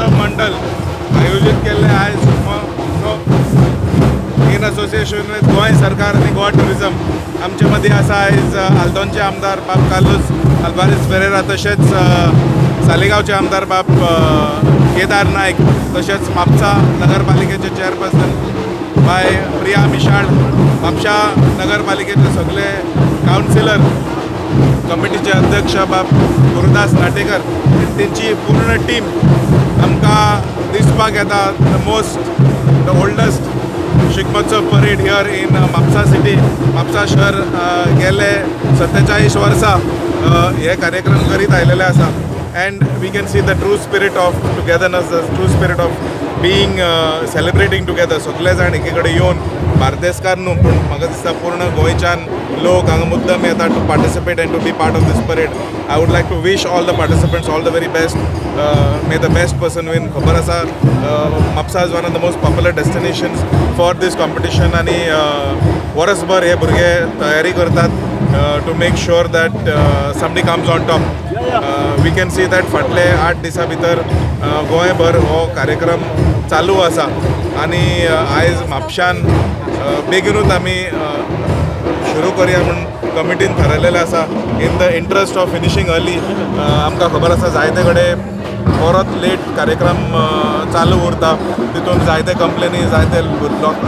शिगमोत्सव मंडल आयोजित केले आयज इन असोसिएशन विथ गोंय सरकार आनी गोवा टुरिझम आमचे मदीं आसा आयज आल्दोनचे आमदार बाब कार्लोस आल्वारेस फेरेरा तशेंच सालेगांवचे आमदार बाब केदार नायक तशेंच म्हापसा नगरपालिकेचे चेअरपर्सन बाय प्रिया मिशाळ म्हापशा नगरपालिकेचे सगळे कावन्सिलर कमिटीचे अध्यक्ष बाब गुरुदास नाटेकर तेंची पूर्ण टीम आमकां दिसपाक येता the oldest Shigmotsav parade here in Mapusa city Mapusa शहर गेले 47 वर्सां हे कार्यक्रम करीत आयलेले आसा and we can see the true spirit of togetherness, the true spirit of being celebrating together. सगळे जाण एके कडेन येवन बार्देसकार न्हू पूण म्हाका दिसता पूर्ण गोंयच्यान लोक हांगा मुद्दम येता to participate and to be part of this parade. I would like to wish all the participants all the very best. May the best person win. खबर आसा Mapusa is one of the most popular destinations for this competition आनी वर्सभर हे भुरगे तयारी करतात to make sure that somebody comes on top. We can see that फाटले 8 दिसां भितर गोंयभर हो कार्यक्रम चालू आसा आनी आयज म्हापशान बेगीनूच आमी सुरू करया म्हणून कमिटीन थारायलेलें आसा. In the interest of finishing early. आमकां खबर आसा जायते कडेन परत लेट कार्यक्रम चालू उरता तितून जायते कंप्लेनी जायते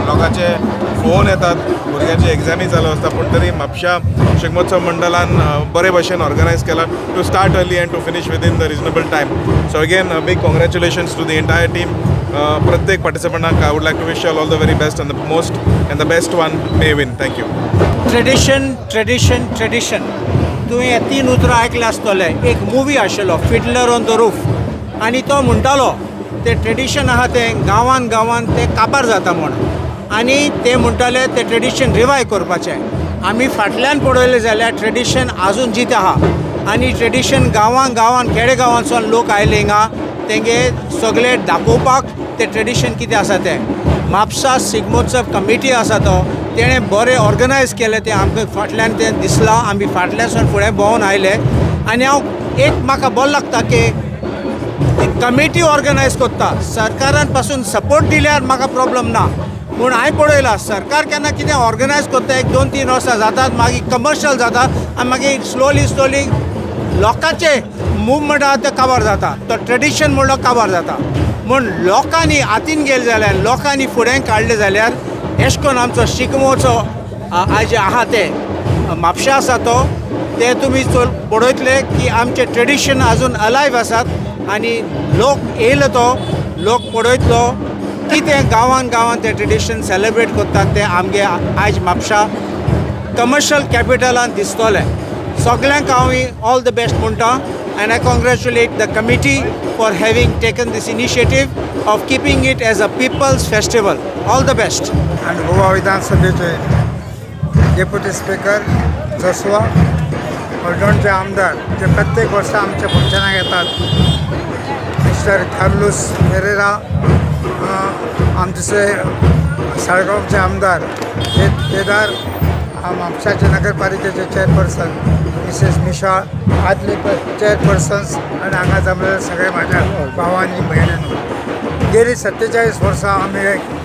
लोकांचे फोन येतात भुरग्यांची एग्जामी चालू आसता पूण तरी म्हापशा शिगमोत्सव मंडलान बरे भशेन ऑर्गनायज केला to start early and to finish within the reasonable time. So again big congratulations to the entire team. प्रत्येक पार्टिसिपंटाक I would like to wish all the very best and the most and the best one may win. Thank you. Tradition tradition tradition तुवें हे 3 उतरां आयकले आसतले. एक movie आशिल्लो Fiddler on the roof आनी तो म्हणटालो ते ट्रेडिशन आहा तें गांवान गांवान ते काबार जाता म्हूण आनी ते म्हणटाले ते ट्रेडिशन रिवाय करपाचें. आमी फाटल्यान पळयलें जाल्यार ट्रेडिशन आजून जीत आहा आनी ट्रेडिशन गांवां गांवान खेडेगांवांसून लोक आयले हिंगा तेंगे सगळे दाखोवपाक ते ट्रेडिशन कितें आसा तें. म्हापसा शिगमोत्सव कमिटी आसा तो तेणें बरें ऑर्गनायज केलें तें आमकां फाटल्यान तें दिसलां. आमी फाटल्यानसून फुडें भोंवन आयले आनी हांव एक म्हाका बरें लागता की कमिटी ऑर्गनायज करता. सरकारान पासून सपोर्ट दिल्यार म्हाका प्रॉब्लम ना पूण हांवें पळयलां सरकार केन्ना कितें ऑर्गनायज करता 1-2-3 वर्सां जातात मागीर कमर्शियल जाता आनी मागीर स्लोली लोकांचे मुवमेंट आहा ते काबार जाता. तो ट्रेडिशन म्हणलो काबार जाता म्हूण लोकांनी हातीन गेले जाल्यार लोकांनी फुडें काडले जाल्यार अशें करून आमचो शिगमोत्सव आज आहा ते म्हापशा आसा तो ते तुमी पळयतले की आमचे ट्रेडिशन आजून अलायव आसात आनी लोक येयलो तो लोक पळयतलो कितें गांवान गांवान ते ट्रेडिशन सेलेब्रेट करतात ते आमगे आयज म्हापशा कमर्शियल कॅपिटलान दिसतलें. सगल्यांक हांव ऑल द बेस्ट म्हणटा and I congratulate the committee for having taken this initiative of keeping it as a people's festival. All the best. And Goa विधानसभेचे डेप्युटी स्पीकर जोसवा हळदणचे आमदार जे प्रत्येक वर्सा आमच्या फंक्शनाक येतात. मिस्टर कार्लोस फेरेरा आमचे साळगांवचे आमदार केदार म्हापशाचे नगरपालिकेचे चेअरपर्सन मिसेस मिशाळ आदले चेअरपर्सन्स आणि हांगा जमलेले सगळे माझ्या भावांनी भयणींनो गेली 47 वर्सां आमी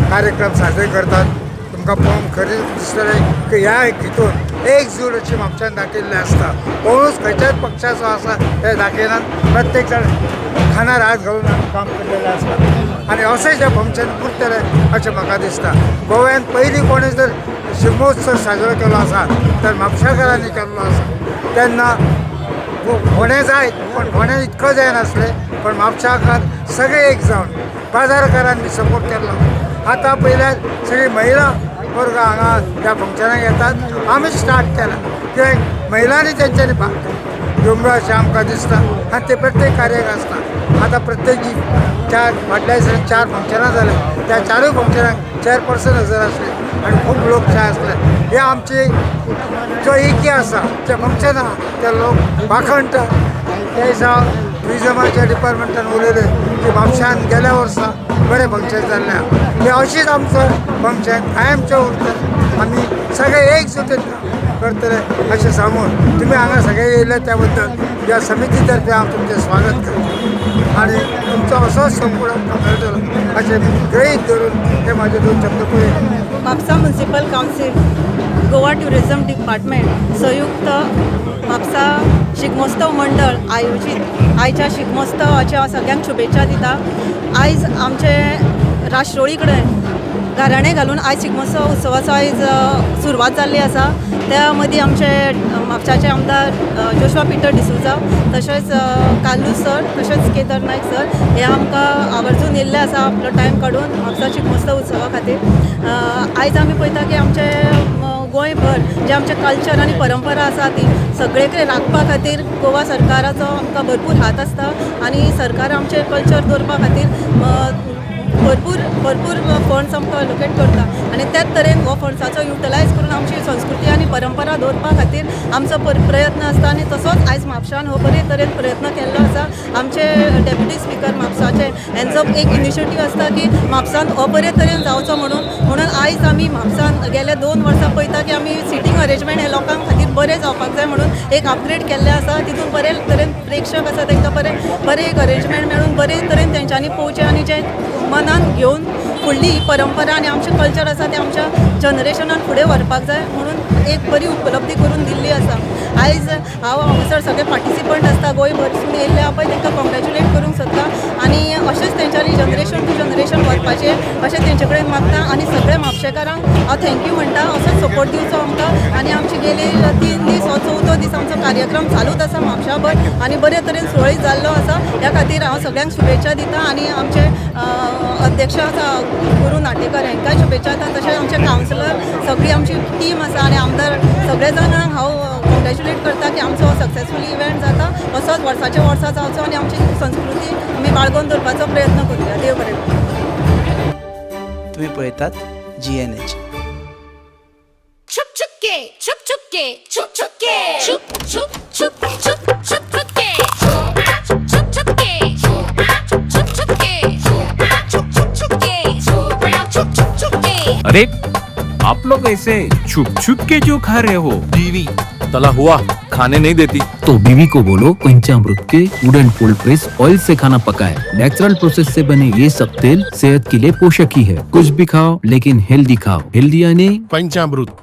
कार्यक्रम साजरे करतात. तुमकां पळोवन खरें दिसतलें की ह्या हितून एकजूट अशी म्हापशान दाखयल्ली आसता. कोणूच खंयच्याच पक्षाचो आसा ते दाखयनात. प्रत्येक जाण खानार हात घालून आमी काम केल्लेलें आसता आनी अशें जे फंक्शन उरतलें अशें म्हाका दिसता. गोव्यान पयलीं कोणें जर शिगमोत्सव साजरो केलो आसा तर म्हापशाकारांनी केल्लो आसा. तेन्ना फोंडे जायत पण फोंडे इतको जायनासलें पण म्हापशाकार सगळे एक जावन बाजारकारांनी सपोर्ट केल्लो. आतां पयल्यार सगळी महिला वर्ग हांगा ह्या फंक्शनाक येतात. आमी स्टार्ट केला कित्याक महिलांनी तेंच्यांनी घेवंक जाय अशें आमकां दिसता आनी ते प्रत्येक कार्याक आसता. आतां प्रत्येक फाटल्या दिसांनी 4 फंक्शनां जाले त्या 4 फंक्शनाक चेअरपर्सन हजर आसले आनी खूब लोक जे आसले. हे आमची जो एकी आसा जे फंक्शन आहा ते लोक वाखणटा. त्या दिसा ट्युरिजमाच्या डिपार्टमेंटान उलयलें की म्हापशान गेल्या वर्सा बरें फंक्शन जाल्लें आहा. हे अशीच आमचो फंक्शन कायमचें उरतलें. आमी सगळे एकजूट करतले अशें सांगून तुमी हांगा सगळे येयले त्या बद्दल ह्या समिती तर्फे हांव तुमचें स्वागत करता. आणि तुमचो असोच संपूर्ण मेळटलो अशें गृहीत धरून हे माझे 2 शब्द पळयले. Mapusa municipal council, Goa tourism department संयुक्त म्हापसा शिगमोत्सव मंडळ आयोजीत आयच्या शिगमोत्सवाच्या हांव सगळ्यांक शुभेच्छा दिता. आयज आमचे राष्ट्रोळी कडेन गाराणें घालून आयज शिगमोत्सव उत्सवाचो आयज सुरवात जाल्ली आसा. त्या मदीं आमचे म्हापशाचे आमदार जोशुआ पिटर डिसूजा, तशेंच कालूस सर, तशेंच केदार नायक सर हे आमकां आवर्जून येयल्ले आसा आपलो टायम काडून म्हापसा शिगमोत्सव उत्सवा खातीर. आयज आमी पळयता की आमचे गोंयभर जे आमचे कल्चर आनी परंपरा आसा ती सगळे कडेन राखपा खातीर गोवा सरकाराचो आमकां भरपूर हात आसता आनी सरकार आमचे कल्चर दवरपा खातीर भरपूर फंड्स आमकां अलोकेट करता आनी त्याच तरेन हो फंड्साचो युटिलायज करून आमची संस्कृती आनी परंपरा दवरपा खातीर आमचो प्रयत्न आसता आनी तसोच आयज म्हापशान हो बरे तरेन प्रयत्न केल्लो आसा. आमचे डेप्युटी स्पिकर म्हापसाचे हेंचो एक इनिशिएटीव आसता की म्हापसान हो बरे तरेन जावचो म्हणून आयज आमी म्हापसान गेले 2 वर्सां पळयता की आमी सिटींग अरेंजमेंट हे लोकांक खातीर बरें जावपाक जाय म्हणून एक अपग्रेड केल्लें आसा. तितून बरे तरेन प्रेक्षक आसा तांकां बरें एक अरेंजमेंट मेळून बरे तरेन तेंच्यांनी पोवचें आनी जे मनान घेवन फुडली ही परंपरा आनी आमचें कल्चर आसा तें आमच्या जनरेशनान फुडें व्हरपाक जाय म्हणून एक बरी उपलब्धी करून दिल्ली आसा. आयज हांव हांगासर सगळे पार्टिसिपंट आसता गोंयभरसून येयल्ले हांव पळय तांकां कॉंग्रॅच्युलेट करूंक सोदता आनी अशेंच तेंच्यांनी जनरेशन टू जनरेशन व्हरपाचें अशें तेंचे कडेन मागता आनी सगळ्या म्हापशेकारांक हांव थँक्यू म्हणटा. असोच सपोर्ट दिवचो आमकां आनी आमचे गेले 3 दीस हो 4थो दीस आमचो कार्यक्रम चालूच आसा म्हापशाभर आनी बरे तरेन सुरळीत जाल्लो आसा. ह्या खातीर हांव सगळ्यांक शुभेच्छा दिता आनी आमचे अध्यक्ष आसा गुरू नाटेकर हांकांय शुभेच्छा दिता. तशेंच आमचे कावन्सिलर सगळी आमची टीम आसा आनी आमदार सगळे जाणांक हांव कॉंग्रॅच्युलेट करता की आमचो सक्सेसफुली इव्हेंट जाता असोच वर्साच्या वर्सा जावचो आनी आमची संस्कृती आमी बाळगून दवरपाचो प्रयत्न करूया. देव बरें करूं. तुम्ही पळयतात GNH. Chup chukke, chup chukke, chup chukke, chup chup chup chup chup chukke, chup chukke, chup chukke, chup chukke, chup chukke. अरे आप लोग ऐसे छुप छुप के जो खा रहे हो? बीवी तला हुआ खाने नहीं देती. तो बीवी को बोलो पंचामृत के वुडन कोल्ड प्रेस ऑयल से खाना पकाए. नेचुरल प्रोसेस से बने ये सब तेल सेहत के लिए पोषक ही है. कुछ भी खाओ लेकिन हेल्दी खाओ. हेल्दी यानी पंचामृत.